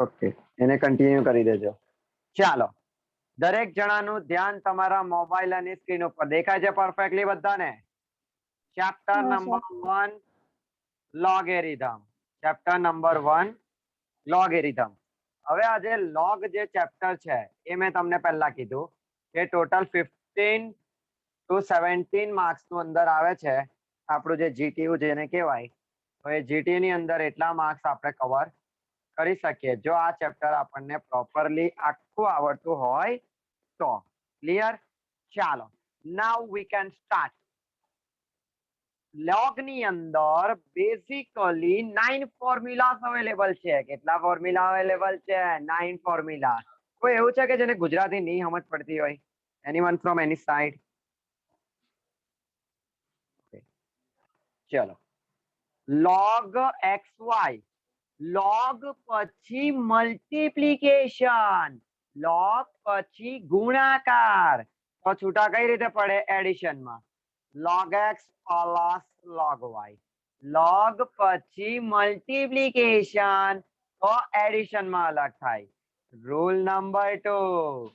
Okay, એને continue કરી દેજો. ચાલો, દરેક જણાનું ધ્યાન તમારા મોબાઈલ અને સ્ક્રીન ઉપર દેખાય છે પરફેક્ટલી બધાને? Chapter number 1 logarithm. Chapter number 1 logarithm. હવે આ જે લોગ જે ચેપ્ટર છે એ મેં તમને પહેલા કીધું કે ટોટલ 15 to 17 માર્ક્સ નું અંદર આવે છે. આપણું જે જીટીયુ જેને કહેવાય, તો એ જીટીયુ ની અંદર એટલા માર્ક્સ આપણે કવર કરી શકીએ જો આ ચેપ્ટર આપણને પ્રોપરલી આખું આવડતું હોય તો. ક્લિયર? ચાલો, નાઉ વી કેન સ્ટાર્ટ. લોગ ની અંદર બેઝિકલી 9 ફોર્મ્યુલાસ અવેલેબલ છે. કેટલા ફોર્મ્યુલા અવેલેબલ છે? 9 ફોર્મ્યુલા. કોઈ એવું છે કે જેને ગુજરાતી નહીં સમજ પડતી હોય? Anyone from any side? ચલો, log xy, log પછી મલ્ટીપ્લિકેશન, log પછી ગુણાકાર, તો છૂટા કઈ રીતે પડે? એડિશન માં. log x plus log y, log પછી મલ્ટીપ્લિકેશન, તો એડિશન માં અલગ થાય. રૂલ નંબર 2,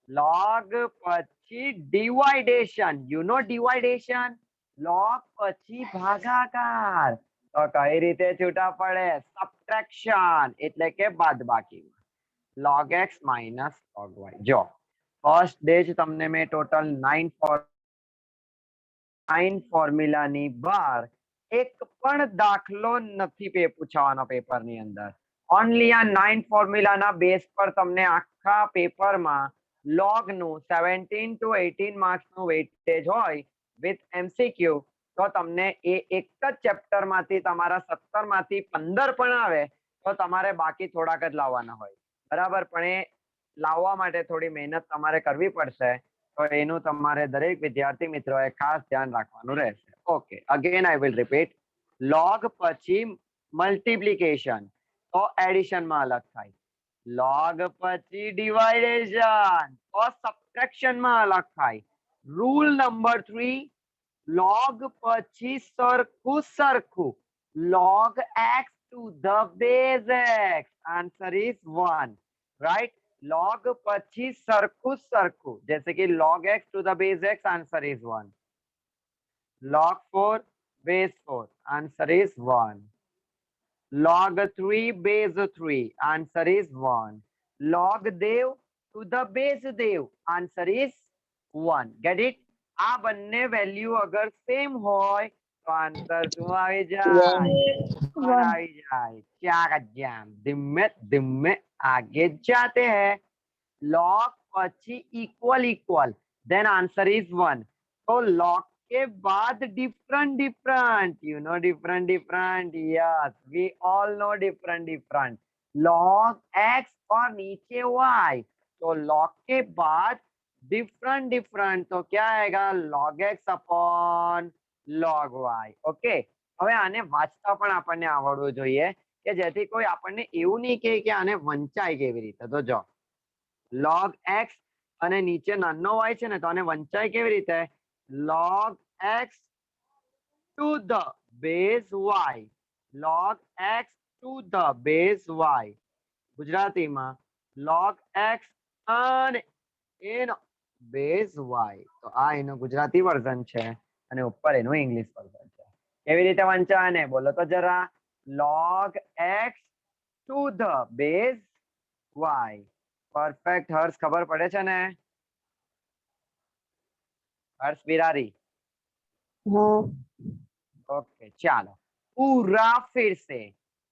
log પછી ડિવાઇડેશન, યુ નો ડિવાઇડેશન, log પછી ભાગાકાર, તો કઈ રીતે છૂટા પડે? સબટ્રેક્શન એટલે કે બાદબાકી. log x minus log y. જો ફર્સ્ટ ડે જ તમને મેં ટોટલ 9 ફોર્મ્યુલા ની બહાર એક પણ દાખલો નથી પૂછવાનો પેપર ની અંદર. ઓનલી આ 9 ફોર્મ્યુલા ના બેઝ પર તમને આખા પેપરમાં log નું 17 to 18 માર્ક્સ નું વેઇટેજ હોય વિથ એમસીક્યુ, તો તમને એ એક જ ચેપ્ટર માંથી તમારા 17 માંથી 15 પણ આવે તો તમારે બાકી થોડાક જ લાવવાના હોય. બરાબર? પણ એ લાવવા માટે થોડી મહેનત તમારે કરવી પડશે, તો એનું તમારે દરેક વિદ્યાર્થી મિત્રોએ ખાસ ધ્યાન રાખવાનું રહેશે. Okay, again I will repeat. log પછી મલ્ટીપ્લિકેશન, તો એડિશન માં અલગ થાય. log પછી ડિવાઇડેશન, તો સબટ્રેક્શન માં અલગ થાય. રૂલ નંબર 3, log પછી સરખું, log x to the base x, answer is 1. right? log પછી સરખું, जैसे कि log x to the base x, answer is 1. log 4 base 4, answer is 1. log 3 base 3, answer is 1. log dev to the base dev, answer is 1. get it? આ બંને value અગર same હોય તો answer શું આવી જાય? 1 આવી જાય. क्या गजब, धीमे धीमे आगे जाते हैं. log પછી इक्वल, then answer is 1. तो log के बाद different, you know different, yes, we all know different. log x और नीचे y, तो log के बाद डिफरेंट, तो क्या आएगा? log x upon log y. Okay, હવે આને વાંચતા પણ આપણને આવડવું જોઈએ કે જેથી કોઈ આપણને એવું નહીં કહે કે આને વંચાય કેવી રીતે. તો જો log x અને નીચે નાનો y છે ને, તો આને વંચાય કેવી રીતે? log x to the base y, log x to the base y. ગુજરાતીમાં log x અને એનો બેઝ y. તો આ એનું ગુજરાતી વર્ઝન છે અને ઉપર એનું ઇંગ્લિશ વર્ઝન છે. કેવી રીતે વંચાય ને બોલો તો જરા? log x to the base y. Perfect. Harsh ખબર પડે છે ને? હર્ષ બિરારી? ઓકે, ચાલો પૂરા ફિર સે.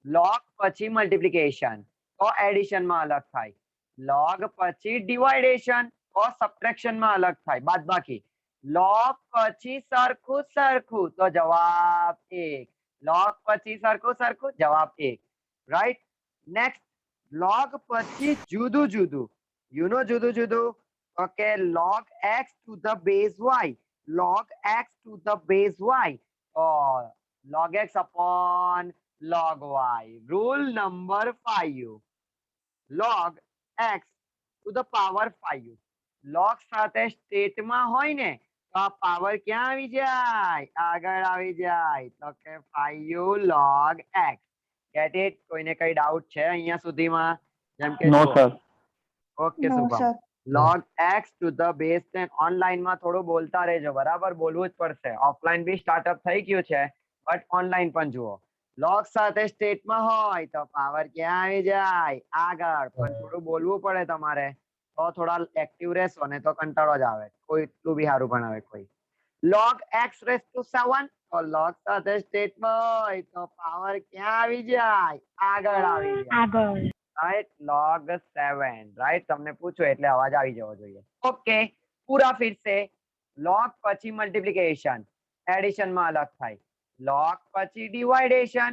log પછી મલ્ટીપ્લિકેશન, તો એડિશન માં અલગ થાય. log પછી ડિવાઇડેશન, તો સબટ્રેક્શન માં અલગ થાય, બાદબાકી. log પછી સરખું, તો જવાબ 1. log પછી સરખું, જવાબ 1. રાઈટ? નેક્સ્ટ, log પછી જુદું, you know જુદું. okay, log x to the base y, log x to the base y, or log x upon log y. Rule number 5, log x to the power 5. log સાથે સ્ટેટમાં હોય ને તો આ power ક્યાં આવી જાય? આગળ આવી જાય. તો કે 5 log x. get it? કોઈને કઈ ડાઉટ છે અહીંયા સુધીમાં? જેમ કે no sir. Okay No, Shubham sir. log x to the base 10 online માં થોડું બોલતા રહેજો બરાબર બોલવું જ પડશે ઓફલાઈન બી સ્ટાર્ટઅપ થઈ ગયું છે બટ ઓનલાઈન પણ જુઓ log સાથે સ્ટેટમાં હોય તો પાવર ક્યાં આવી જાય આગળ પણ થોડું બોલવું પડે તમારે તો થોડા એક્ટિવ રહેશો ને તો કંટાળો જ આવે કોઈ એટલું બી સારું ભણાવે કોઈ log x raised to 7 તો log સાથે સ્ટેટમાં હોય તો પાવર ક્યાં આવી જાય આગળ આવી જાય આગળ. રાઈટ log 7 રાઈટ તમને પૂછો એટલે અવાજ આવી જવો જોઈએ ઓકે પૂરા फिर से log પછી મલ્ટીપ્લિકેશન એડિશન માં અલગ થાય log પછી ડિવાઇડેશન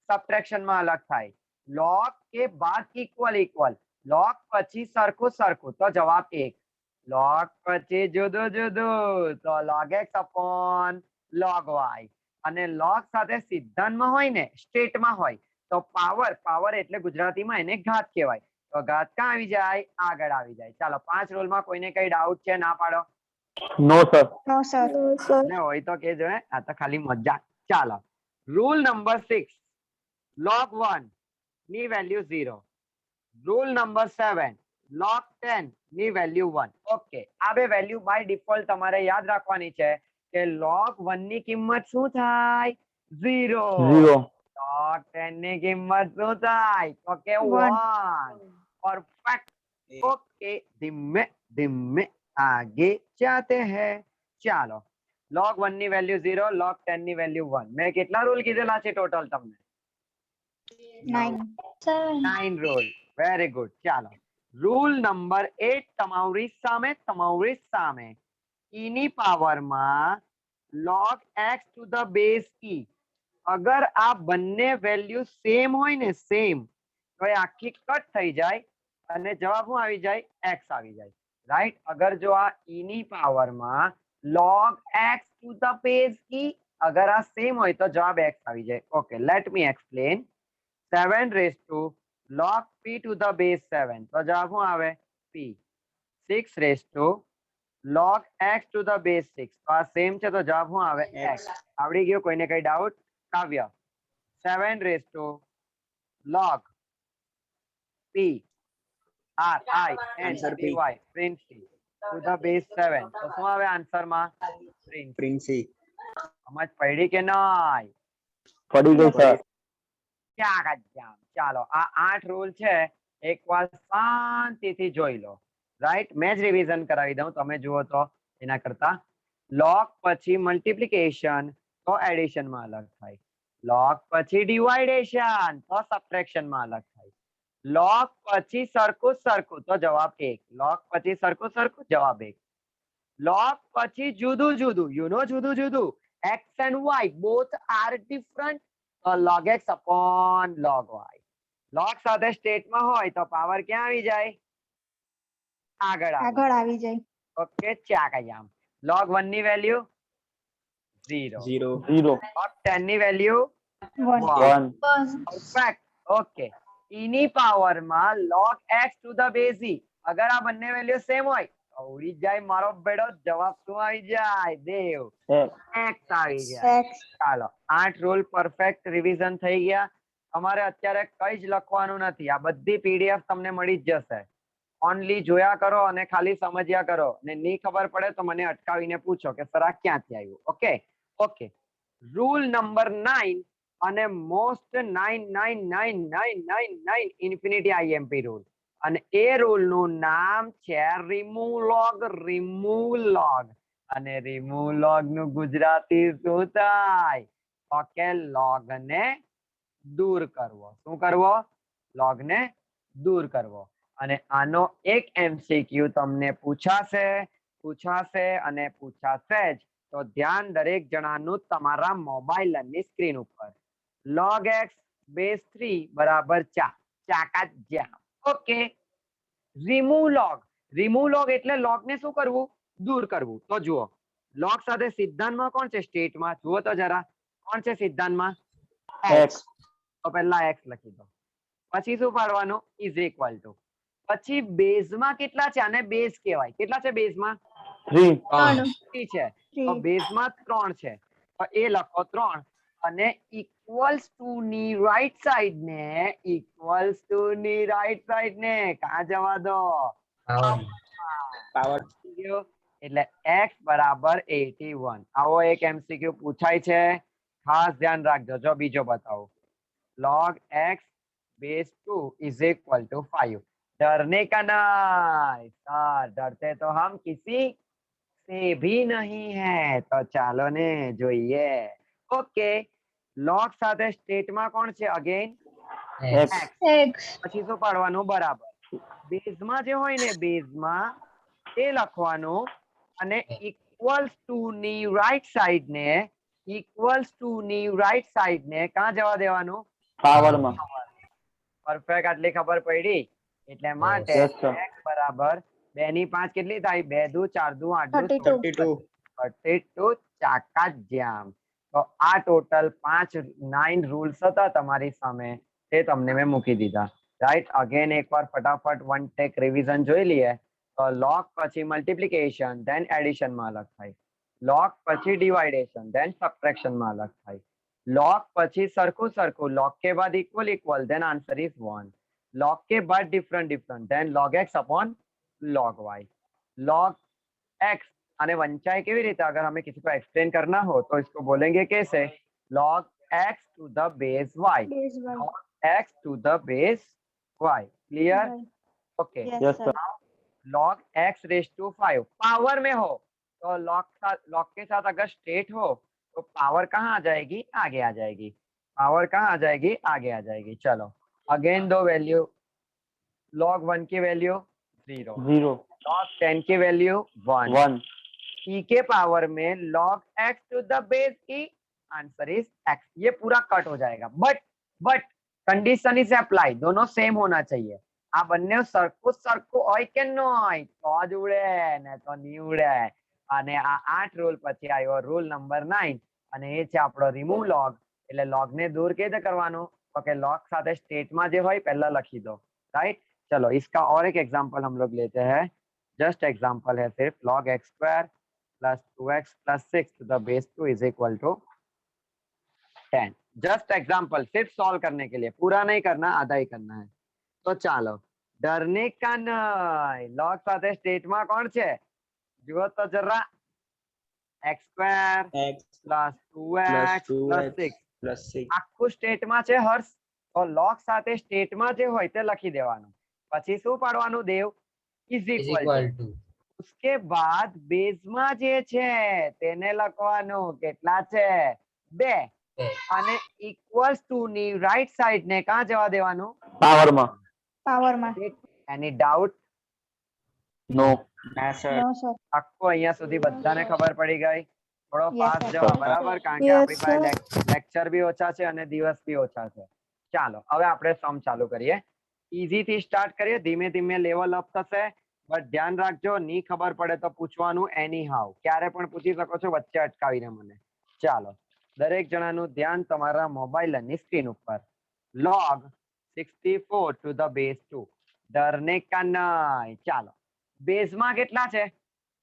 સબટ્રેક્શન માં અલગ થાય log के बाद इक्वल इक्वल log પછી સરખું સરખું તો જવાબ 1 log પછી જુદું જુદું તો log x upon log y અને log સાથે સિદ્ધાંતમાં હોય ને સ્ટેટમાં હોય તો પાવર એટલે ગુજરાતીમાં એને ઘાત કહેવાય તો ઘાત ક્યાં આવી જાય આગળ આવી જાય ચાલો 5 રૂલમાં કોઈને કઈ ડાઉટ છે ના પાડો નો સર. No, sir. ને હોય તો કેજો હે આ તો ખાલી મજા ચાલો રૂલ નંબર 6 log 1 ની વેલ્યુ 0 રૂલ નંબર 7 log 10 ની વેલ્યુ 1 ઓકે આ બે વેલ્યુ બાય ડિફોલ્ટ તમારે યાદ રાખવાની છે કે log 1 ની કિંમત શું થાય 0 0. log 10 ની કિંમત શું થાય તો કે 1 परफेक्ट ओके धीमे धीमे आगे जाते हैं ચાલો log 1 ની વેલ્યુ 0 log 10 ની વેલ્યુ 1 મેં કેટલા રૂલ કીધેલા છે ટોટલ તમને 9. 9 રૂલ વેરી ગુડ ચાલો રૂલ નંબર 8 તમારી સામે e ની પાવરમાં log x to the base e અગર આ બંને વેલ્યુ સેમ હોય ને સેમ તો એ આખી કટ થઈ જાય અને જવાબ શું આવી જાય x આવી જાય રાઈટ અગર જો આ e ની પાવરમાં log x to the base e અગર આ સેમ હોય તો જવાબ x આવી જાય okay let me explain 7 raised to log p to the base 7 તો જવાબ શું આવે p 6 raised to log x to the base 6 તો આ સેમ છે તો જવાબ શું આવે x આવડી ગયો કોઈને કઈ ડાઉટ કાવ્ય 7 raised to log p r I n p y Princy to the base 7 તો શું આવે આન્સર માં પ્રિન્સી સમજ પડી કે નહીં પડી ગઈ સર. ક્યાં ગજામ ચાલો આ 8 રૂલ છે એકવાર શાંતિથી જોઈ લો રાઈટ મેં જ રિવિઝન કરાવી દઉં તમે જુઓ તો એના કરતા log પછી મલ્ટીપ્લિકેશન તો એડિશન માં અલગ થાય log પછી ડિવાઇડેશન તો સબટ્રેક્શન માં અલગ થાય log પછી સરખું તો જવાબ 1 log પછી સરખું જવાબ 1 log પછી જુદું જુદું જુદું જુદું x and y both are different log x upon log y log સાથે સ્ટેટમાં હોય તો પાવર ક્યાં આવી જાય આગળ આવી જાય. ઓકે ચા કયામ log 1 ની વેલ્યુ 0 0. log 10 ની વેલ્યુ 1. 1. પરફેક્ટ ઓકે e ની પાવરમાં log x to the base e અગર આ બંને વેલ્યુ સેમ હોય તો ઉડી જાય મારો બેડો જવાબ શું આવી જાય દેવ x આવી જાય X. ચાલો 8 રૂલ પરફેક્ટ રિવિઝન થઈ ગયા તમારે અત્યારે કઈ જ લખવાનું નથી આ બધી પીડીએફ તમને મળી જ જશે ઓનલી જોયા કરો અને ખાલી સમજ્યા કરો ને નહીં ખબર પડે તો મને અટકાવીને પૂછો કે સર આ ક્યાંથી આવ્યું ઓકે ઓકે રૂલ નંબર 9 અને મોસ્ટ 99999 ઇન્ફિનિટી આઈએમપી રૂલ અને એ રૂલ નું નામ છે રિમૂવ લોગ અને રિમૂવ લોગ નું ગુજરાતી શું થાય તો કે લોગ ને દૂર કરવો શું કરવો લોગ ને દૂર કરવો અને આનો એક એમસીક્યુ તમને પૂછાશે અને પૂછાશે જ તો ધ્યાન દરેક જણાનું તમારા મોબાઈલની સ્ક્રીન ઉપર log x base 3 બરાબર 4 ચાકા જ્યાં ઓકે રિમૂવ લોગ એટલે લોગ ને શું કરવું દૂર કરવું તો જુઓ લોગ સાથે સિદ્ધાંતમાં કોણ છે સ્ટેટમાં જુઓ તો જરા કોણ છે સિદ્ધાંતમાં X. તો પહેલા x લખી દો પછી શું પાડવાનું ઇઝ ઇક્વલ ટુ પછી બેઝમાં કેટલા છે આને બેઝ કહેવાય કેટલા છે બેઝમાં 3. 3 છે તો બેઝમાં 3 છે તો એ લખો 3 અને ઇક્વલ્સ ટુ ની રાઈટ સાઈડ ને ઇક્વલ્સ ટુ ની રાઈટ સાઈડ ને કાં જવા દો પાવર એટલે x બરાબર 81. આવો એક MCQ પૂછાય છે, ખાસ ધ્યાન રાખજો. જો બીજો બતાવો, log x base 2 is equal to 5. डरने का नहीं सर, डरते तो हम किसी से भी नहीं है. તો ચાલો ને જોઈએ. ઓકે, log સાથે સ્ટેટમાં કોણ છે? Again X. X. પછી શું પાડવાનું? બરાબર. બેઝમાં જે હોય ને, બેઝમાં તે લખવાનું અને ઇક્વલ્સ ટુ ની રાઈટ સાઈડ ને ઇક્વલ્સ ટુ ની રાઈટ સાઈડ ને કાં જવા દેવાનું? પાવર માં. પરફેક્ટ. આટલી ખબર પડી. એટલે માટે Yes, sir. x બરાબર 2 ની 5 કેટલી થાય? 2 દુ 4 દુ 8 દુ 32. 32 ચાકા જામ. તો આ ટોટલ 9 રૂલ્સ હતા તમારી સામે, તે તમને મેં મૂકી દીધા. રાઈટ. અગેન એકવાર ફટાફટ વન ટેક રિવિઝન જોઈ લઈએ. તો log પછી મલ્ટિપ્લિકેશન, ધેન એડિશન માં અલગ થાય. log પછી ડિવાઇડેશન, ધેન સબટ્રેક્શન માં અલગ થાય. log પછી સરખું સરખું, log के बाद equal equal, then answer is 1. log के बाद different different, then log x upon log y. log x અને वंचाई કેવી રીતે? अगर हमें किसी को एक्सप्लेन करना हो तो इसको बोलेंगे कैसे? log x to the base y. Base Y. log x to the base y. Clear? Y. Okay. Yes, Yes, sir. sir. log x raise to 5 power में हो तो log के साथ अगर स्टेट हो तो पावर कहाँ आ जाएगी? आगे आ जाएगी. पावर कहाँ आ जाएगी? आगे आ जाएगी. चलो अगेन दो वैल्यू. log 1 की वैल्यू 0, 0. log 10 की वैल्यू 1. 1. e के पावर में log x to the base e, answer is x. ये पूरा कट हो जाएगा. But condition is apply. दोनों सेम होना चाहिए. આ બંને સરખું સરખું હોય કે ન હોય તો જ ઉડે, ને તો નહીં ઉડે. અને આ 8 રૂલ પછી આવ્યો રૂલ નંબર 9, અને એ છે આપણો રિમૂવ log. એટલે log ને દૂર કેવી રીતે કરવાનું? તો કે log સાથે સ્ટેટમાં જે હોય પહેલા લખી દો. राइट. चलो इसका और एक एग्जांपल हम लोग लेते हैं. जस्ट एग्जांपल है सिर्फ log x square plus 2x plus 6 to the base 2 is equal to 10. Just example, सिर्फ सॉल्व करने के लिए, पूरा नहीं करना, आधा ही करना है. तो ચાલો, ડરને કા નહીં. log સાથે સ્ટેટમાં કોણ છે? જુઓ તો જરા. x square x plus 2x plus plus 2x 6 plus 6. આખું સ્ટેટમાં છે હર્ષ. તો log સાથે સ્ટેટમાં જે હોય તે લખી દેવાનું. પછી શું પાડવાનું દેવ? Is is equal equal to उसके बाद બેઝમાં જે છે તેને લખવાનું. કેટલા છે? 2. અને ઇક્વલ્સ ટુ ની રાઈટ સાઈડ ને કાં જવા દેવાનું? પાવર માં. Power માં. એની ડાઉટ? No. ના સર. No, sir. આખું અહીંયા સુધી બધાને ખબર પડી ગઈ? થોડો Yes, ફાસ્ટ sir. જવા, બરાબર? કારણ કે Yes, આપણી પાસે લેક્ચર બી ઓછા છે અને દિવસ બી ઓછા છે. ચાલો હવે આપણે સમ ચાલુ કરીએ. ઈઝી થી સ્ટાર્ટ કરીએ, ધીમે ધીમે લેવલ અપ થશે. બટ ધ્યાન રાખજો, ની ખબર પડે તો પૂછવાનું એની હાવ. ક્યારે પણ પૂછી શકો છો વચ્ચે અટકાવીને મને. ચાલો, દરેક જણાનું ધ્યાન તમારા મોબાઈલ અને સ્ક્રીન ઉપર. log 64 to the base 2. ડરને કા નહીં. ચાલો, બેઝમાં કેટલા છે?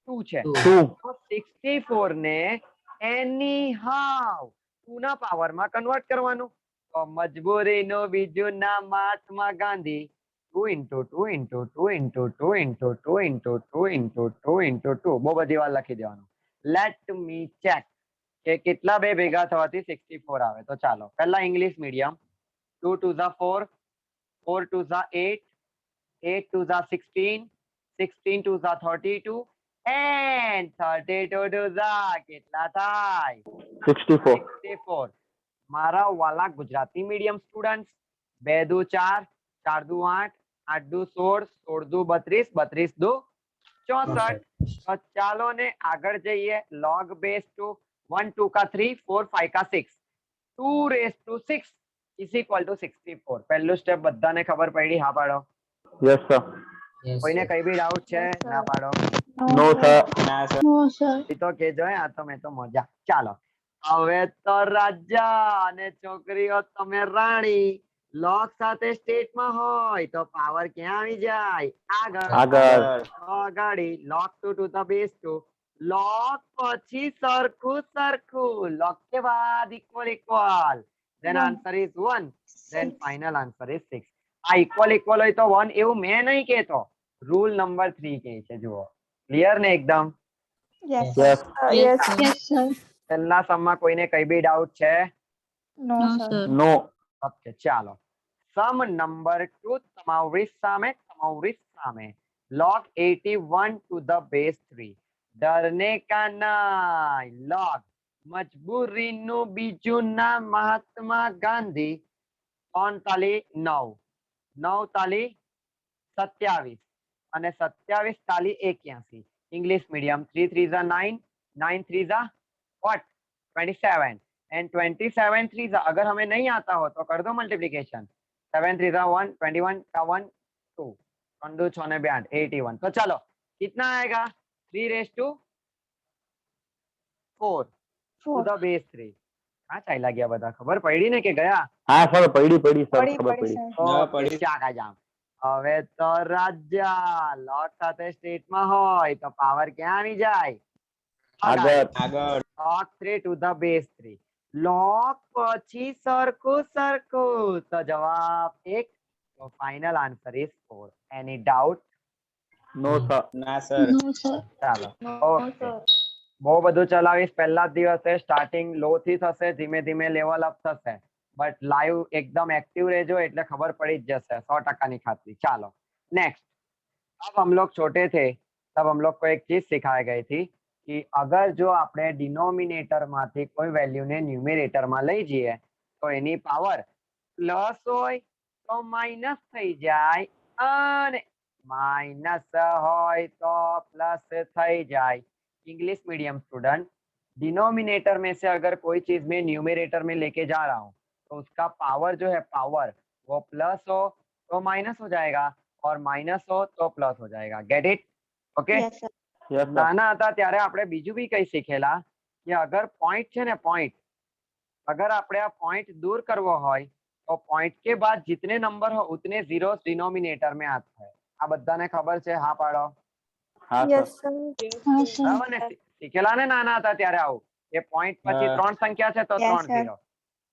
2 છે. 2. તો 64 ને એની હાવ 2 ના પાવર માં કન્વર્ટ કરવાનું. તો મજબૂરીનું બીજું નામ Mahatma Gandhi. 2 into 2 into 2 into 2 into 2 into 2 into 2 into 2. બહુ બધી વાર લખી દેવાનું. લેટ મી ચેક કે કેટલા બે ભેગા થવાથી 64 આવે. તો ચાલો પહેલા English medium. 2 to the 4, 4 to the 8, 8 to the 16, 16 to the 32, and 32 to the કેટલા થાય? 64. 64. મારા વાલા ગુજરાતી મીડિયમ સ્ટુડન્ટ્સ, 2 દુ 4, 4 દુ 8, 8 દુ 16, 16 દુ 32, 32 દુ 64. તો ચાલો ને આગળ જઈએ. log base 2, 1 2 का 3, 4 5 का 6, 2 raised to 6 is equal to 64. પહેલું સ્ટેપ બધાને ખબર પડી? હા પાડો. Yes, sir. yes કોઈને sir. કઈ બી ડાઉટ છે? Yes, sir. ના પાડો. No, sir. ના સર. No, sir. એ તો કેજો હે, આ તો મેં તો મજા. ચાલો હવે તો રાજા અને છોકરીઓ તમે રાણી. log સાથે સ્ટેટમાં હોય તો પાવર ક્યાં આવી જાય? આગળ. આગળ. તો અગાડી log 2 to the base 2. log પછી સરખું સરખું, log के बाद equal equal, then One. answer is 1, then final answer is 6. આ equal હોય તો 1 એવું મેં નહીં કહેતો, રૂલ નંબર 3 કહે છે. જુઓ, ક્લિયર ને એકદમ? Yes. Yes. Yes. Yes, sir. છેલ્લા સમમાં કોઈને કઈ બી ડાઉટ છે? No, sir. No. ઓકે, ચાલો. સમ નંબર 2 તમારી સામે log 81 to the base 3. ડરને કા નહીં. log મજબૂરીનું બીજું નામ મહાત્મા ગાંધી. 3 તાલી 9, 9 તાલી 27 અને 27 તાલી 81. इंग्लिश मीडियम 3 3 जा 9, 9 3 जा what 27 and 27 3 जा अगर हमें नहीं आता हो तो कर दो मल्टीप्लिकेशन. 7 3 जा 1, 21 का 1 2, 1 2 6 ने 8 81. तो चलो कितना आएगा? 3 raised to 4 to the base 3. हाँ चाइला गया बता, खबर पड़ी ने के गया? हाँ सर, पड़ी सर, पड़ी, खबर पड़ी, पड़ी. sir. ઓકે, ચાકા જામ. હવે તો રાજ્ય લોગ સાથે સ્ટેટમાં હોય તો પાવર ક્યાં આવી જાય? આગળ. log 3 to the base 3. log પછી સરખું તો જવાબ 1. તો final answer is 4. Any doubt? No sir. ના સર. No, sir. ચાલો, No, ઓકે. sir. બહુ બધું ચલાવીશ. પહેલા જ દિવસે સ્ટાર્ટિંગ લો થી થશે, ધીમે ધીમે લેવલ અપ થશે. बट लाइव एकदम एक्टिव रहो એટલે ખબર પડી જ જશે 100% ની ખાતરી. ચાલો नेक्स्ट. अब हम लोग छोटे थे तब हम लोग को एक चीज सिखाई गई थी कि अगर जो આપણે डिनोमिनेटर માંથી કોઈ વેલ્યુ ને ન્યુમરેટર માં લઈ જઈએ તો એની પાવર પ્લસ હોય તો માઈનસ થઈ જાય અને માઈનસ હોય તો પ્લસ થઈ જાય. इंग्लिश मीडियम स्टूडेंट, डिनोमिनेटर में से अगर कोई चीज में न्यूमरेटर में लेके जा रहा हूँ तो उसका पावर जो है पावर वो प्लस हो तो माइनस हो जाएगा और माइनस हो तो प्लस हो जाएगा. Get it? Okay. Yes, sir. Yes sir. નાના હતા ત્યારે આપણે બીજું બી કઈ શીખેલા કે અગર પોઈન્ટ છે ને પોઈન્ટ, अगर આપણે આ પોઈન્ટ दूर કરવો હોય તો પોઈન્ટ के बाद जितने नंबर हो उतने जीरोस डिनोमिनेटर में आते हैं. આ બધાને ખબર છે? હા પાડો. हाँ Yes, sir. sir. हाँ, sir. બરાબર ને? શીખેલા ને નાના હતા ત્યારે આવું કે પોઈન્ટ પછી હા. 3 સંખ્યા છે તો Yes, 3 sir. Zero.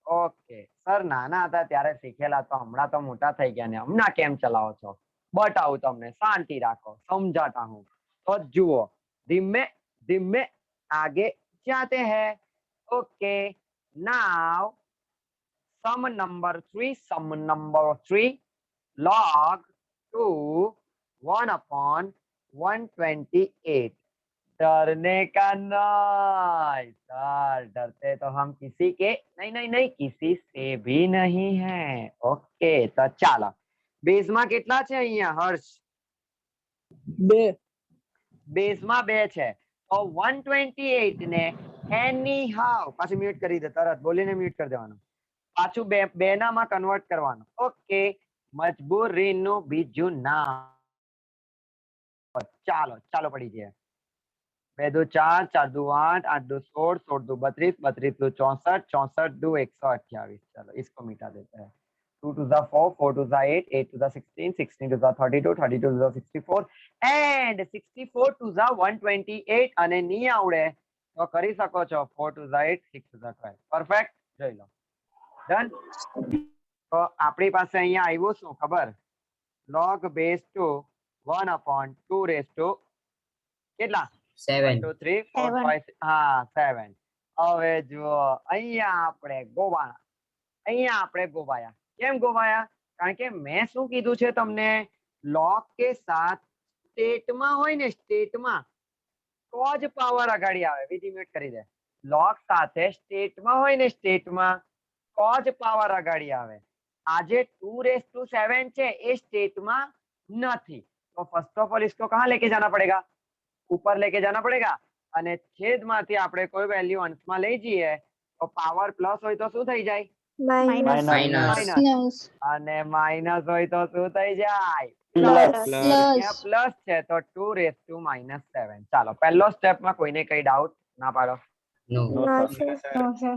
Okay sir, નાના હતા ત્યારે શીખેલા તો હમણાં તો મોટા થઈ ગયા ને હમણાં કેમ ચલાવો છો? બતાવું તમને, શાંતિ રાખો, સમજાતા હું. તો જુઓ, ધીમે ધીમે આગે જાતે હૈ. ઓકે, નાउ सम नंबर 3 log 2 1/128. डरने का नहीं सर, डरते तो हम किसी के नहीं किसी से भी नहीं है. ओके, तो ચાલો બેઝ માં કેટલા છે અહીંયા હર્ષ? 2. બેઝ માં 2 છે તો 128 ને એની હાઉ પાછું મ્યુટ કરી દે, તરત બોલીને મ્યુટ કરી દેવાનું, પાછું બે નામાં કન્વર્ટ કરવાનું. ઓકે, મજબૂરીનું બીજું નામ. ચાલો ચાલો પડી જાય. 2 2 4, 4 2 8, 8 2 16, 16 2 32, 32 2 64, 64 2 128. चलो इसको मिटा देते हैं. 2 2 4, 4 2 8, 8 2 16, 16 2 32, 32 2 64 and 64 2 128. અને ની આવડે તો કરી શકો છો 4 2 8, 6 2 12. પરફેક્ટ, જોઈ લો. ડન. તો આપણી પાસે અહીંયા આવ્યું શું ખબર? log base 2 1/2 raised to કેટલા? 7. 1 2 3 4 5 હા 7. હવે જુઓ અહીંયા આપણે ગોવાયા. કેમ ગોવાયા? કારણ કે મેં શું કીધું છે તમને, log के साथ સ્ટેટમાં હોય ને, સ્ટેટમાં તો જ પાવર અગાડી આવે. બીજી મિનિટ કરી દે. log સાથે સ્ટેટમાં હોય ને, સ્ટેટમાં તો જ પાવર અગાડી આવે. આજે 2⁻7 છે એ સ્ટેટમાં નથી तो फर्स्ट ऑफ ऑल इसको कहाँ लेके जाना पड़ेगा? ऊपर लेके जाना पड़ेगा. અને છેદમાંથી આપણે કોઈ વેલ્યુ અંશમાં લઈ જઈએ તો પાવર પ્લસ હોય તો શું થઈ જાય? Minus. માઇનસ. અને માઇનસ હોય તો શું થઈ જાય? Plus. અહીંયા પ્લસ છે તો 2⁻7. ચાલો પહેલો સ્ટેપમાં કોઈને કઈ ડાઉટ? ના પાડો. No. No, sir. No, sir.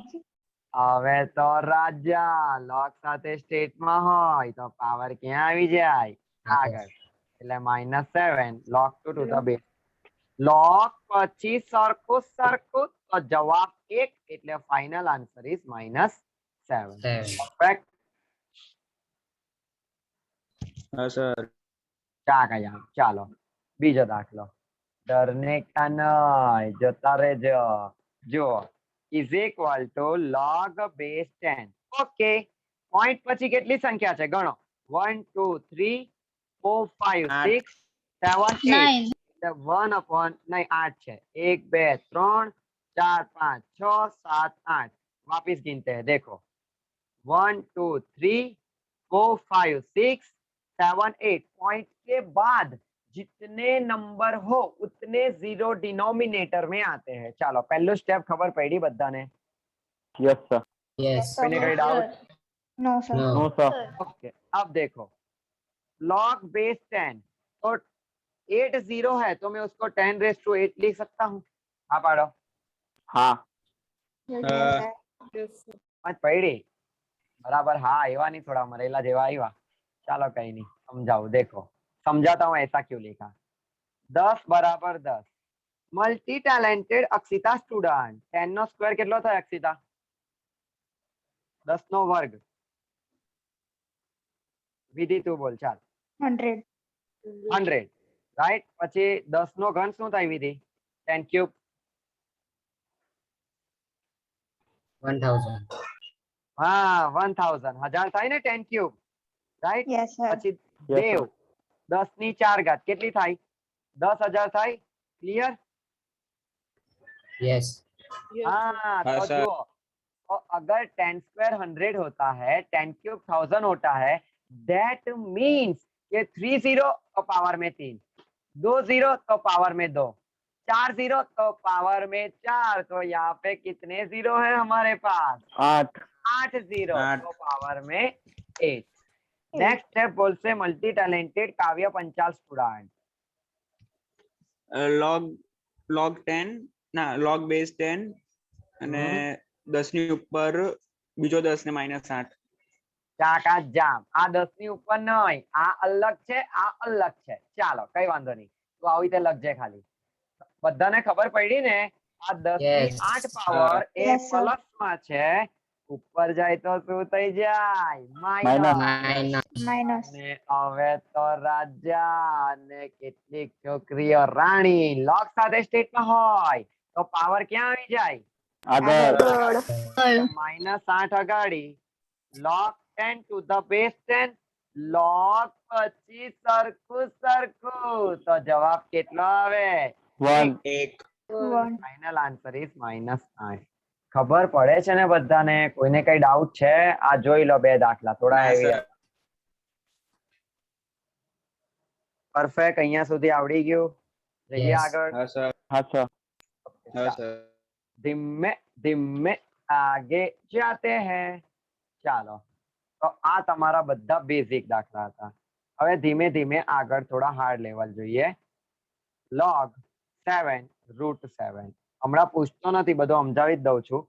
હવે તો રાજા લોગ સાથે સ્ટેટમાં હોય તો પાવર ક્યાં આવી જાય? આગળ. એટલે -7 log 2 to the base. log પછી સરખું તો જવાબ 1 એટલે ફાઇનલ આન્સર ઇઝ -7. 7. 7. Perfect. हाँ सर ચાલો બીજો દાખલો. ડરને કા નહીં, જતા રહેજો. જુઓ, is equal to log base 10. Okay, point પછી કેટલી સંખ્યા છે ગણો. 1 2 3 4 5 6 7 8. 1 upon નહીં 8 છે. 1 2 3 4 5 6 7 8. वापिस गिनते हैं, देखो 1 2 3 4 5 6 7 8. पॉइंट के बाद जितने नंबर हो उतने जीरो डिनोमिनेटर में आते हैं. चलो पहलो स्टेप खबर पड़ी बधाने. Yes sir. Yes. कोई कोई doubt? No, sir. No. No sir. Okay, अब देखो log बेस 10 तो 8 0 है तो मैं उसको 10 रेस टू 8 लिख सकता हूँ. हाँ पाड़ो हाँ. मत पड़ी बराबर. हाँ एवा नहीं, थोड़ा मरेला जेवा आया. चलो कहीं नहीं, समझाओ. देखो समझाता हूँ ऐसा क्यों लिखा. 10 बराबर 10. Multi talented Akshita student. 10 નો સ્ક્વેર કેટલો થાય અક્ષિતા? 10 નો વર્ગ. વિધિ તું બોલ. ચાલ 100. 100 રાઈટ. પછી 10 નો ઘન શું થાય વિધિ? 10 ક્યુબ. 1000. હા 1000 1000 થાય ને 10 ક્યુબ રાઈટ. Yes, sir. પછી Yes, દેવ sir. 10 ની 4 ઘાત કેટલી થાય? 10000 થાય. ક્લિયર? Yes. हाँ तो हाँ, सर। जो तो अगर 10 स्क्वायर 100 होता है, 10 क्यूब 1000 होता है, दैट मीन्स कि 3 0 तो पावर में 3, 2 0 तो पावर में 2, 4 0 तो पावर में 4. तो यहाँ पे कितने जीरो है हमारे पास? 8. 8 0 आठ। तो पावर में 8. नेक्स्ट स्टेप बोल से मल्टी टैलेंटेड काव्य पंचाल स्टूडेंट. log 10 ના log base 10 અને 10 ની ઉપર બીજો 10 ને -8. ચાકા જામ. આ 10 ની ઉપર નહીં, આ અલગ છે, આ અલગ છે. ચાલો કઈ વાંધો નહીં, તું આવી રીતે લખજે ખાલી. બધાને ખબર પડી ને? આ 10 ની Yes. 8 પાવર એ Yes, sir. પ્લસ માં છે. ઉપર જાય તો શું થઈ જાય? Minus. માઇનસ. Minus. ને હવે તો રાજા અને કેટલીક છોકરીઓ રાણી લોગ સાથે સ્ટેટમાં હોય તો પાવર ક્યાં આવી જાય? આગળ. -8 અગાડી. log 10 to the base 10 log પછી સરખું તો જવાબ કેટલો આવે? 1. 1. Final answer is -8. ખબર પડે છે ને બધાને? કોઈને કઈ ડાઉટ છે? આ જોઈ લો બે દાખલા થોડા ના, heavy. સર. પરફેક્ટ, અહીંયા સુધી આવડી ગયું. જઈએ Yes. આગળ. હા સર हाँ सर. હા સર ધીમે ધીમે આગે જાતે हैं. ચાલો તો આ તમારા બધા બેઝિક દાખલા હતા. હવે ધીમે ધીમે આગળ થોડા હાર્ડ લેવલ જોઈએ. log 7 √7. હમણાં પૂછતો નથી, બધું સમજાવી જ દઉં છું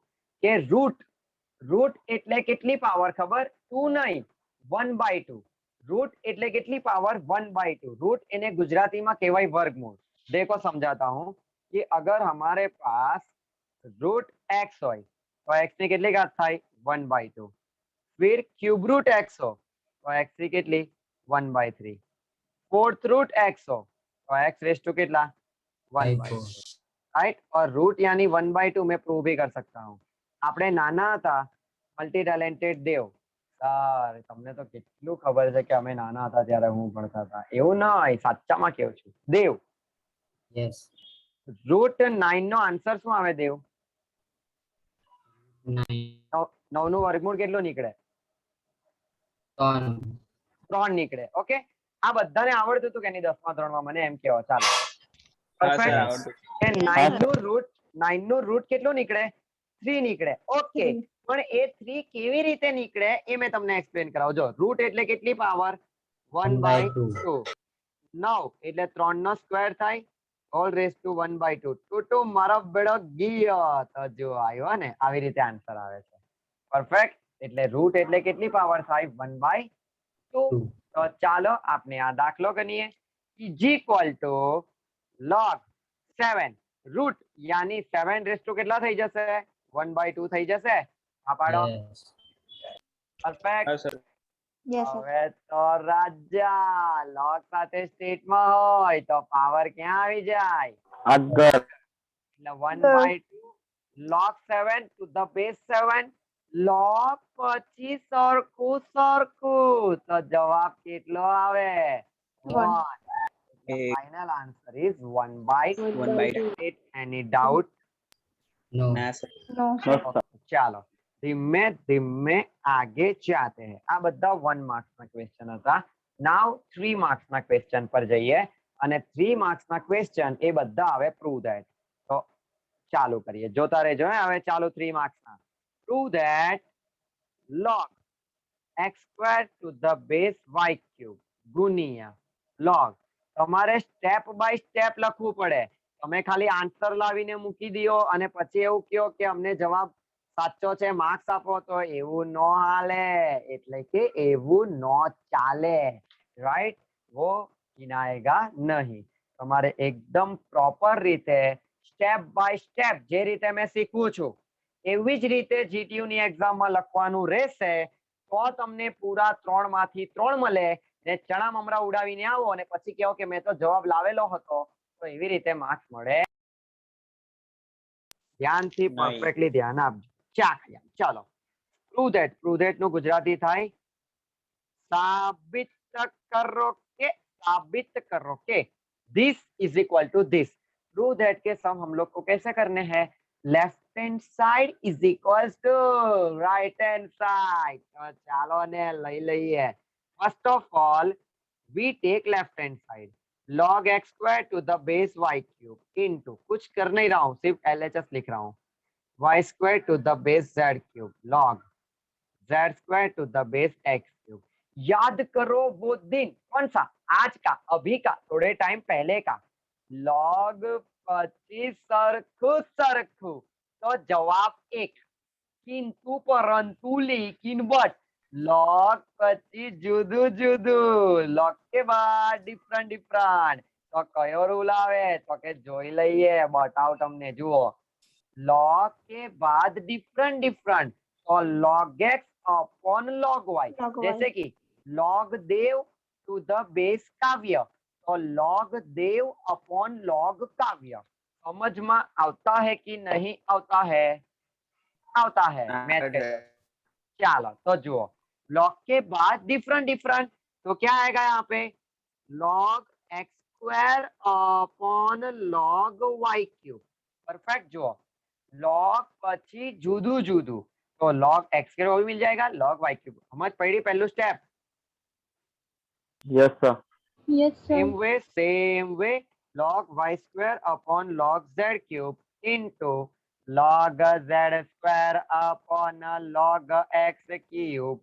કે રૂટ એટલે કેટલી પાવર ખબર? 2 નહીં, 1/2. रूट એટલે કેટલી પાવર? 1/2. रूट એને ગુજરાતીમાં કહેવાય વર્ગમૂળ. देखो समझाता हूँ कि अगर हमारे पास रूट x હોય તો x ની કેટલી ઘાત થાય? 1/2. फिर क्यूब रूट x हो तो x ની કેટલી? 1/3. फोर्थ रूट x हो तो x रेस टू कितना? 1/2. राइट. और रूट यानी 1/2 मैं प्रूव भी कर सकता हूँ. આપણે નાના હતા મલ્ટી ટેલેન્ટેડ દેવ સર, તમને તો કેટલું ખબર છે કે અમે નાના હતા ત્યારે હું ભણતા હતા. એવું નહીં, સાચામાં કેવું છું દેવ. Yes. √9 નો આન્સર શું આવે દેવ? 9. 9 નું વર્ગમૂળ કેટલું નીકળે? 3 નીકળે. ઓકે, આ બધાને આવડતું હતું કે નહીં 10મા ધોરણમાં? મને એમ કહો. ચાલો હા સર પરફેક્ટ. આવડતું. કે 9 નું રૂટ કેટલું નીકળે? 3 નીકળે. ઓકે, પણ એ 3 કેવી રીતે નીકળે એ મેં તમને એક્સપ્લેન કરાવું. જો રૂટ એટલે કેટલી પાવર? 1/2. 9 એટલે 3 નો સ્ક્વેર થાય હોલ રેસ ટુ 1/2. ટુ મારો બેડો ગયો તો જો આવ્યો ને, આવી રીતે આન્સર આવે છે. પરફેક્ટ. એટલે રૂટ એટલે કેટલી પાવર થાય? 1/2. તો ચાલો આપણે આ દાખલો ગણીએ. Is equal to log 7 root यानी 7 રેસ ટુ કેટલા થઈ જશે? 1/2 થઈ જશે. આ પાડો. Yes. પરફેક્ટ. હા સર. Yes, sir. હવે તો રાજા લોગ સાથે સ્ટેટમાં હોય તો પાવર ક્યાં આવી જાય? આગળ એટલે 1/2 log 7 to the base 7 log પછી સરખું તો જવાબ કેટલો આવે? 1. The એક. final answer is 1/2. 1/2. Any doubt? ના સર. No, નો sir. સર. ચાલો ધીમે ધીમે આગે જાતે हैं. આ બધા 1 માર્ક્સ ના ક્વેશ્ચન હતા. નાઉ 3 માર્ક્સ ના ક્વેશ્ચન પર જઈએ અને 3 માર્ક્સ ના ક્વેશ્ચન એ બધા હવે પ્રૂવ ધેટ. તો ચાલુ કરીએ, જોતા રહેજો હે. હવે ચાલુ 3 માર્ક્સ ના. Prove that log x² to the base y³ ગુણ્યા log. તમારે સ્ટેપ બાય સ્ટેપ લખવું પડે. તમે ખાલી આન્સર લાવીને મૂકી દો અને પછી એવું કહો કે અમને જવાબ સાચો છે માર્ક્સ આપો, તો એવું ન હાલે. એટલે કે એવું ન ચાલે, રાઈટ? વો ગિનાએગા નહીં. તમારે એકદમ પ્રોપર રીતે સ્ટેપ બાય સ્ટેપ જે રીતે મેં શીખવું છું એવી જ રીતે જીટીયુ ની એક્ઝામમાં લખવાનું રહેશે. તો તમને પૂરા 3 માંથી 3 મળે. ને ચણા મમરા ઉડાવીને આવો અને પછી કહો કે મેં તો જવાબ લાવેલો હતો, તો એવી રીતે માર્ક્સ મળે. ધ્યાનથી નહીં. પરફેક્ટલી ધ્યાન આપજો. ચાલો પ્રૂવ ધેટ નું ગુજરાતી થાય સાબિત करो के this is equal to this. Prove that के सम हम लोग को कैसे करने हैं? Left hand side is equal to right hand side. तो चालो ने लई लईए. First of all we take left hand side log x² to the base y³ into कुछ कर नहीं रहा हूं, सिर्फ LHS लिख रहा हूं. y² to the base z³ log z² to the base x³. याद करो वो दिन, कौन सा? आज का, अभी का, थोड़े टाइम पहले का. log 25 सरखू तो जवाब 1. किंतु परंतु लेकिन बट log 25 જુદું log के बाद डिफरेंट. તો કયો રૂલ આવે? તો કે જોઈ લઈએ, બતાવ તમને. જુઓ, log के बाद डिफरेंट तो log x upon log y. Log y. जैसे कि log देव टू द बेस काव्य तो log देव अपॉन log काव्य. समझ में आता है कि नहीं आता है? आता है. मैच करो. चलो तो जुओ, log के बाद डिफरेंट तो क्या आएगा यहाँ पे? log x² upon log y³. Perfect. जुओ, log પછી જુદું तो log x² भी मिल जाएगा, log y³. समझ पड़ी पहलू step? Yes sir. Yes, sir. same way log y² upon log z³ into log z² upon log x³.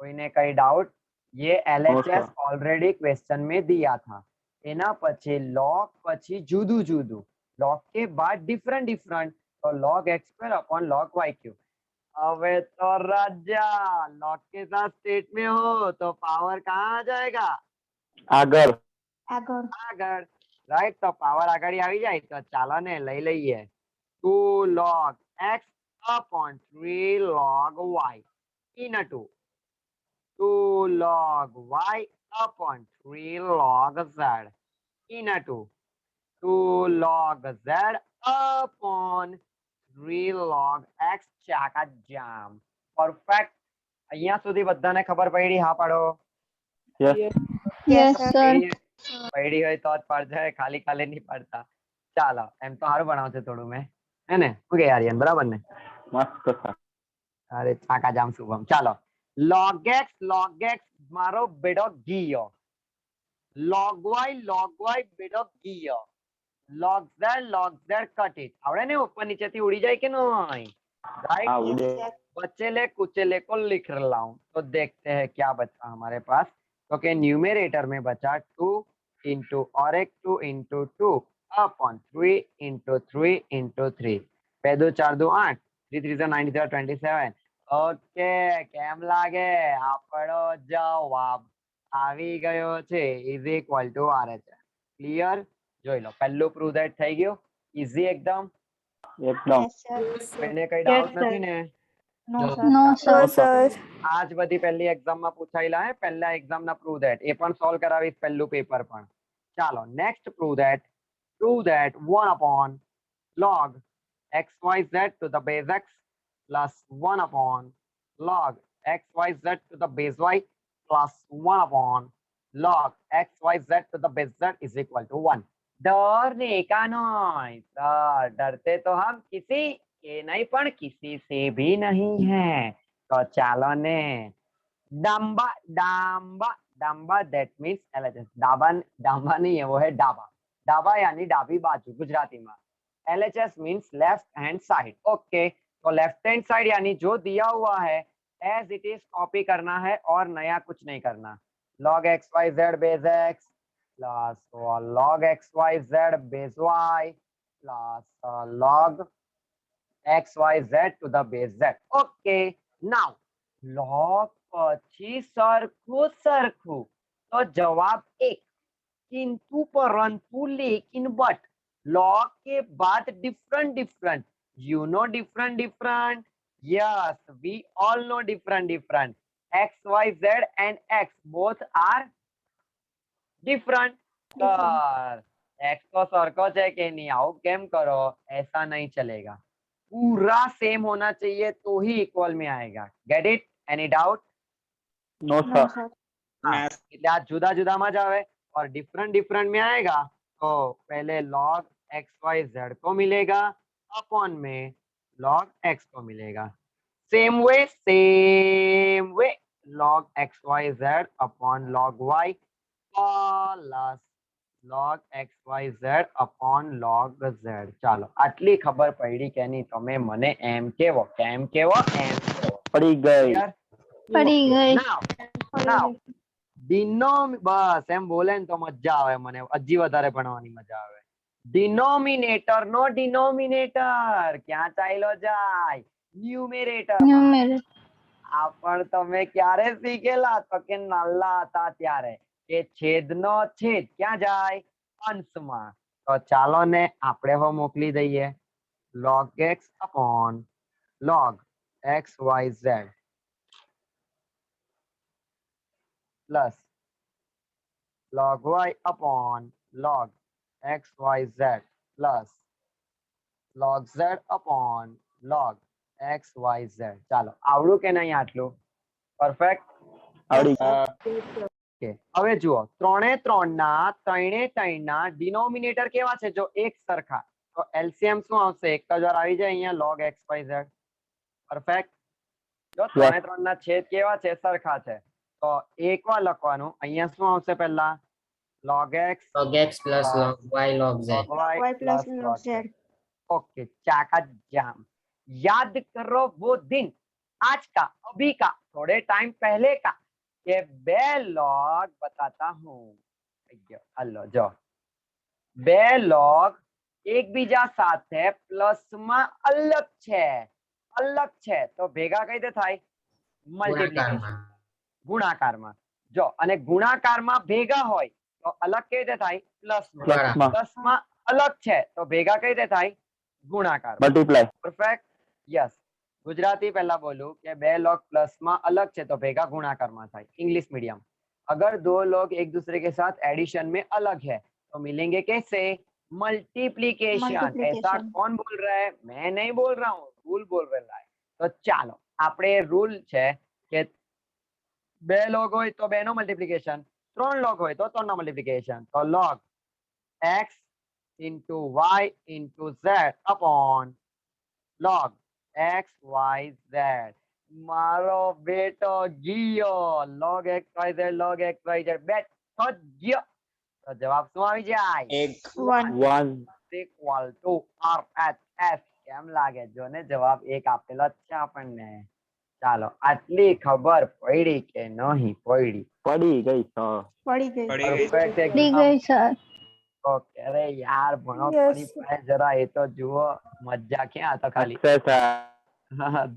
કોઈને કઈ डाउट? ये LHS ऑलरेडी क्वेश्चन में दिया था. એના પછી log પછી જુદું log के बाद डिफरेंट तो log x² upon log y³. હવે તો રાજા log के साथ स्टेट में हो तो पावर कहाँ आ जाएगा? આગળ આગળ. રાઈટ. તો પાવર આગળ આવી જાય તો ચાલો ને લઈ લઈએ. 2 log x upon 3 log y into 2 log y upon 3 log z into 2 log z upon 3 log x. ચાકા જામ. પરફેક્ટ. અહીંયા સુધી બધાને ખબર પડી? હા પાડો. Yes Yes, sir. પડી હોય તો જ પાડજો, ખાલી ખાલી નહીં પાડતા. ચાલો, એમ તો સારું ભણાવશે થોડું મેં, હે ને? શું કે આર્યન, બરાબર ને? મસ્ત સર. અરે ચાકા જામ શુભમ. ચાલો, log x મારો બેડો ગીયો. log y બેડો ગીયો. log z cut it. આવડે ને? ઉપર નીચેથી ઉડી જાય કે નહીં? હા राइट. ઉડે. बचेले कुचेले को लिख रहा हूं तो देखते हैं क्या बचा हमारे पास. तो के न्यूमरेटर में बचा 2 into और एक 2 into 2 upon 3 into 3 into 3. 2 2 4 2 8. 3 3 9 27. Okay, કેમ લાગે? આપણો જવાબ આવી ગયો છે. Is equal two RHS. Clear? જોઈ લો, પહેલું પ્રૂવ ધેટ થઈ ગયું. ઇઝી એકદમ. એકદમ. Yes, sir. કોઈને કઈ ડાઉટ નથી ને? No, No. sir. No, No, sir. sir. આ જ બધી પહેલી એક્ઝામમાં પૂછાયેલા હે પહેલા એક્ઝામના પ્રૂવ ધેટ એ પણ સોલ્વ કરાવીશ પહેલું પેપર પણ ચાલો next prove that 1 upon log xyz to the base x plus 1 upon log xyz to the base y plus 1 upon log xyz to the base z is equal to 1. डरने का नहीं sir, डरते तो हम किसी के नहीं पण किसी से भी नहीं है. तो ચાલો ને ડાંબા ડાંબા ડાંબા that means LHS ડાબા ડાંબા नहीं है वो है डाबा डाबा यानी डाबी बाजू गुजराती में LHS means left hand side. Okay तो लेफ्ट हैंड साइड यानी जो दिया हुआ है एज इट इज कॉपी करना है और नया कुछ नहीं करना. log xyz base x plus log xyz base y plus log xyz to the base z. Okay now log પછી સરખું સરખું તો જવાબ 1 किंतु परंतु लेकिन बट log के बाद different you know different yes we all know different x y z and x both are different sir x तो सरको है कि नहीं आओ केम करो ऐसा नहीं चलेगा पूरा सेम होना चाहिए तो ही इक्वल में आएगा. Get it any doubt? No, No, sir. sir. हाँ, એટલે આ જુદા જુદા માં જ આવે और डिफरेंट में आएगा तो पहले log xyz को मिलेगा अपॉन में log x को मिलेगा. Same way log xyz upon log y plus log xyz upon log z. ચાલો આટલી ખબર પડી કે નહીં તમે મને એમ કેવો કેમ કેવો એમ કેવો પડી ગઈ. પડી ગઈ. Now બસ એમ બોલે ને તો મજા આવે મને હજી વધારે ભણવાની મજા આવે. ડિનોમિનેટર નો ડિનોમિનેટર ક્યાં ચાલ્યો જાય ન્યુમેરેટર. Numerator. આ પણ તમે ક્યારે શીખેલા તો કે નાલા હતા ત્યારે કે છેદનો છેદ ક્યાં જાય અંશમાં. તો ચાલો ને આપણે હવે મોકલી દઈએ log x upon log xyz plus log y upon log xyz plus log z upon log xyz. ચાલો આવડું કે નહીં આટલું? પરફેક્ટ. આવડી ઓકે હવે જુઓ ત્રણે ત્રણના ડિનોમિનેટર કેવા છે જો એક સરખા તો એલસીએમ શું આવશે એક જ વાર આવી જાય અહીંયા log xyz. પરફેક્ટ. જો ત્રણના છેદ કેવા છે સરખા છે તો એકવાર લખવાનું અહીંયા શું આવશે પહેલા log x log x plus log y log z. Y plus log z. Okay चाका जाम. याद करो वो दिन आज का अभी का थोड़े टाइम पहले का ये बे लॉग बताता हूँ. हेलो जो बे लॉग एक बीजा साथे प्लस में अलग छे तो भेगा कई दे थाय मल्टीप्लिकेशन गुणाकाરમાં જો અને ગુણાકારમાં ભેગા હોય તો અલગ કઈ રીતે થાય પ્લસમાં બરાબર. પ્લસમાં અલગ છે તો ભેગા કઈ રીતે થાય ગુણાકાર. મલ્ટીપ્લાય. પરફેક્ટ. યસ गुजराती पहला बोलूं कि बे लॉग प्लस में अलग है तो भेगा गुणाकार में था. इंग्लिश मीडियम अगर दो लोग एक दूसरे के साथ एडिशन में अलग है तो मिलेंगे कैसे मल्टीप्लिकेशन. ऐसा कौन बोल रहा है? मैं नहीं बोल रहा हूँ रूल बोल रहा है. तो चालो આપણે रूल છે કે બે લોગ હોય તો બે નો મલ્ટીપ્લિકેશન ત્રણ લોગ હોય તો ત્રણ નો મલ્ટીપ્લિકેશન. તો log x into y into z upon log x y z. મારો બેટો ગયો log x y z log x y z બેટો ગયો તો જવાબ શું આવી જાય 1 equal to RHS. કેમ લાગે જો ને જવાબ એક આપેલો જ છે આપણને. ચાલો આટલી ખબર પડી કે નહીં પડી? પડી ગઈ. હા પડી ગઈ. Perfect પડી exam. ગઈ સર. ઓકે અરે યાર ભણો Yes. પડી પાસે જરા એ તો જુઓ મજા ક્યાં આ તો ખાલી अच्छा था.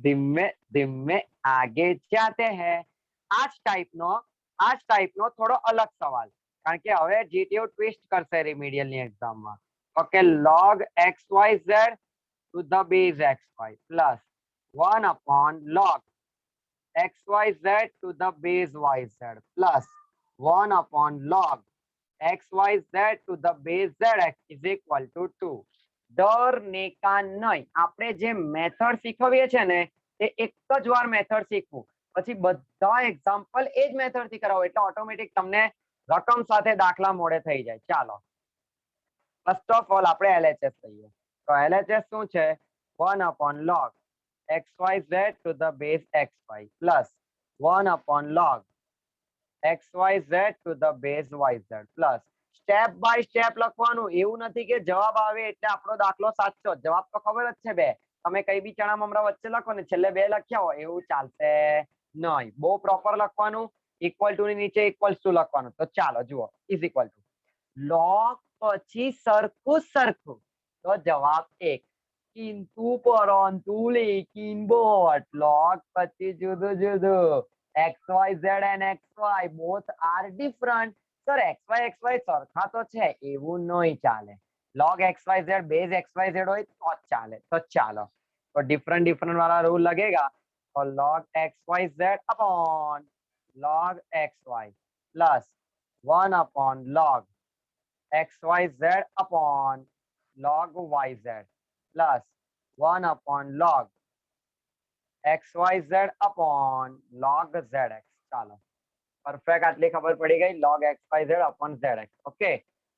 ધીમે ધીમે આગે જાતે હૈ. આ જ ટાઈપનો થોડો અલગ સવાલ કારણ કે હવે જીટીયુ ટ્વિસ્ટ કરશે remedial ની એક્ઝામમાં. Okay log xyz to the base xy plus 1 upon log xyz to the base yz plus 1 upon log xyz to the base zx is equal to 2. ડર ને કા નહીં, આપણે જે મેથડ શીખવીએ છે ને તે એક જ વાર મેથડ શીખવું, પછી બધા એક્ઝામ્પલ એ જ મેથડ થી કરાવો એટલે ઓટોમેટિક તમને રકમ સાથે દાખલા મોડે થઈ જાય. ચાલો ફર્સ્ટ ઓફ ઓલ આપણે LHS લઈએ. તો LHS શું છે? 1 upon log xyz to the base xy plus 1 upon log xyz to the base yz plus step by step લખવાનું, એવું નથી કે જવાબ આવે એટલે આપણો દાખલો સાચો. જવાબ તો ખબર જ છે બે, તમે કઈ બી ચણા મમરા વચ્ચે લખો ને છેલ્લે બે લખ્યા હોય એવું ચાલશે નહીં. બહુ પ્રોપર લખવાનું, ઇક્વલ ટુ ની નીચે ઇક્વલ્સ ટુ લખવાનું. તો ચાલો જુઓ, ઇઝ ઇક્વલ ટુ log પછી સરખું તો જવાબ 1. કિંતુ પરંતુ લેકિન બટ log પછી જુદું xyz and xy both are different. Sir xy સરખા તો છે એવું નહીં ચાલે. log xyz બેઝ xyz હોય તો જ ચાલે. તો ચાલો તો ડિફરન્ટ વાળા રૂલ लगेगा. તો log xyz upon log xy plus 1 upon log xyz upon log yz plus 1 upon log xyz upon log zx. ચાલો પરફેક્ટ, આટલી ખબર પડી ગઈ. log xyz upon zx. Okay,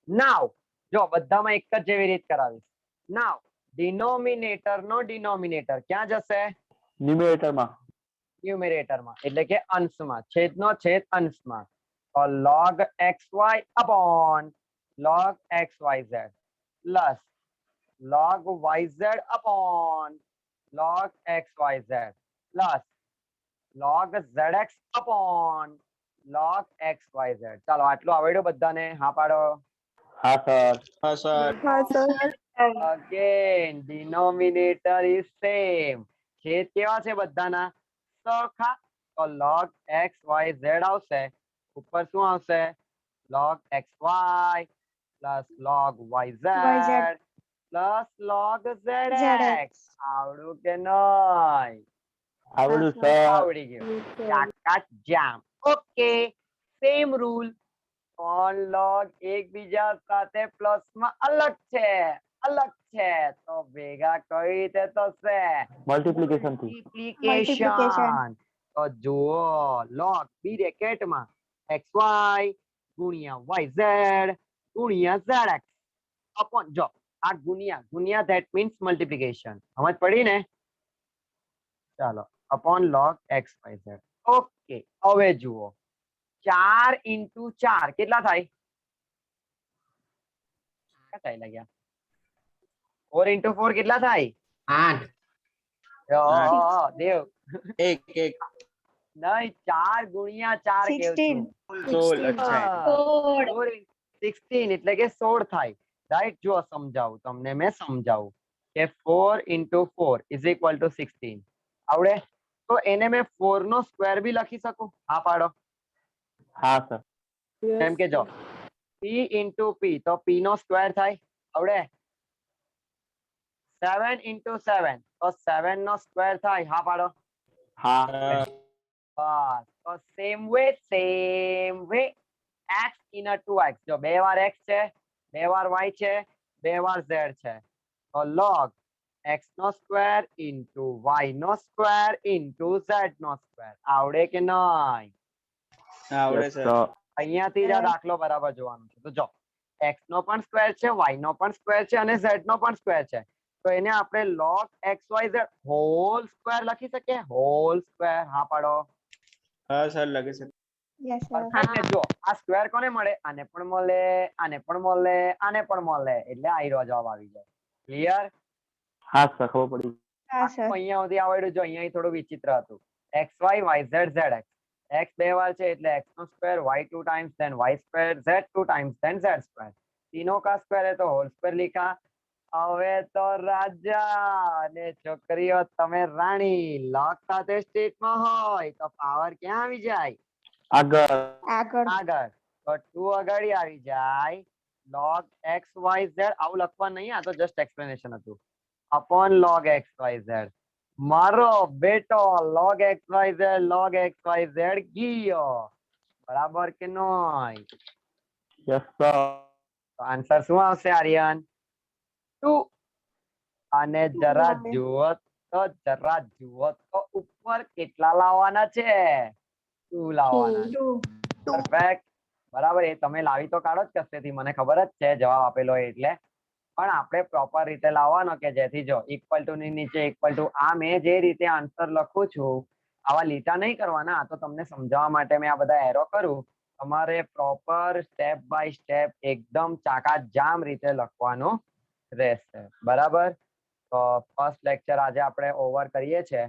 now જો બધામાં એક જ જેવી રીત કરાવીશ. નાઉ ડિનોમિનેટર નો ડિનોમિનેટર ક્યાં જશે? ન્યુમેરેટર માં. ન્યુમેરેટર માં, એટલે કે અંશમાં. છેદ નો છેદ અંશમાં. તો log xy upon log xyz plus log yz upon log xyz plus log zx upon log xyz. ચાલો આટલું આવડ્યું બધાને? હા પાડો. હા સર. હા સર. હા sir. Again denominator is same. છેદ કેવા છે બધાના? સરખા. તો log xyz આવશે, ઉપર શું આવશે? log xy plus log yz plus log zx. આવડું કે નહીં? આવડું સર. આવડી ગયું. કાકા જામ. Okay, same rule. પણ log એકબીજા સાથે પ્લસ માં અલગ છે તો ભેગા કઈ રીતે થશે? મલ્ટીપ્લિકેશન થી. મલ્ટીપ્લિકેશન. તો જુઓ log b બ્રેકેટ માં xy ગુણ્યા yz ગુણ્યા zx upon, જો આ ગુણ્યા that means multiplication. સમજ પડી ને? ચાલો upon log xyz. ઓકે, હવે જુઓ 4 into 4 કેટલા થાય? કેટલા લાગ્યા? 4 into 4 કેટલા થાય? 8. દેવ એક નહીં, 4 ગુણ્યા 4 કેવું 16. 16. અચ્છા 16 એટલે કે 16 થાય. રાઈટ, જો સમજાવું તમને, મેં સમજાવું કે 4 into 4 is equal to 16. આવડે? તો એને મેં 4 નો સ્ક્વેર બી લખી શકું? હા પાડો. હા સર. એમ કે જો p into p તો p નો સ્ક્વેર થાય. આવડે? 7 into 7 તો 7 નો સ્ક્વેર થાય. હા પાડો. હા. બસ, તો same way x in a 2x. જો બે વાર x છે, બે વાર y છે, બે વાર z છે, તો log x નો સ્ક્વેર into y નો સ્ક્વેર into z નો સ્ક્વેર. આવડે કે નહીં? આવડે Yes, સર. sir. અહીંયાથી જ આ દાખલો બરાબર જોવાનો છે. તો જો x નો પણ સ્ક્વેર છે, y નો પણ સ્ક્વેર છે અને z નો પણ સ્ક્વેર છે. તો એને આપણે log xyz હોલ સ્ક્વેર લખી શકીએ? Whole square. હા પાડો. હા સર લખી શકે. Yes, sir. પરફેક્ટ ને? જો આ સ્ક્વેર કોને મળે? આને પણ મળે, આને પણ મળે, આને પણ મળે, એટલે આયરો જવાબ આવી જાય. ક્લિયર? હા સર, ખબર પડી. હા સર. અહીંયા સુધી આવડ્યું. જો અહીંયા થોડું વિચિત્ર હતું. xy yz zx. x બે વાર છે એટલે x નો square, y 2 times then y square, z 2 times then z square. तीनों का स्क्वायर है तो होल स्क्वायर लिखा. હવે તો રાજા અને છોકરીઓ તમે રાણી. લોગ સાથે સ્ટેટમાં હોય તો પાવર ક્યાં આવી જાય? આગળ. આગળ. તો 2 અગાડી આવી જાય. log xyz આવું લખવા નહીં, આ તો જસ્ટ એક્સપ્લેનેશન હતું. upon log xyz મારો બેટો log xyz log xyz ગયો બરાબર કે નહીં? Yes sir. તો આન્સર શું આવશે આર્યન? 2. અને જરા બરાબર. જુઓ તો ઉપર કેટલા લાવવાના છે? 2 લાવવાના છે. 2. પરફેક્ટ. બરાબર, એ તમે લાવી તો કાઢો જ કશેથી, મને ખબર જ છે જવાબ આપેલો હોય એટલે, પણ આપણે પ્રોપર રીતે લાવવાનો કે જેથી જો ઇક્વલ ટુ ની નીચે ઇક્વલ ટુ, આ મેં જે રીતે આન્સર લખું છું આવા લીટા નહીં કરવાના, આ તો તમને સમજાવવા માટે મેં આ બધા એરો કરું. તમારે પ્રોપર સ્ટેપ બાય સ્ટેપ એકદમ ચાકાજામ રીતે લખવાનું રહેશે. બરાબર, તો ફર્સ્ટ લેક્ચર આજે આપણે ઓવર કરીએ છીએ.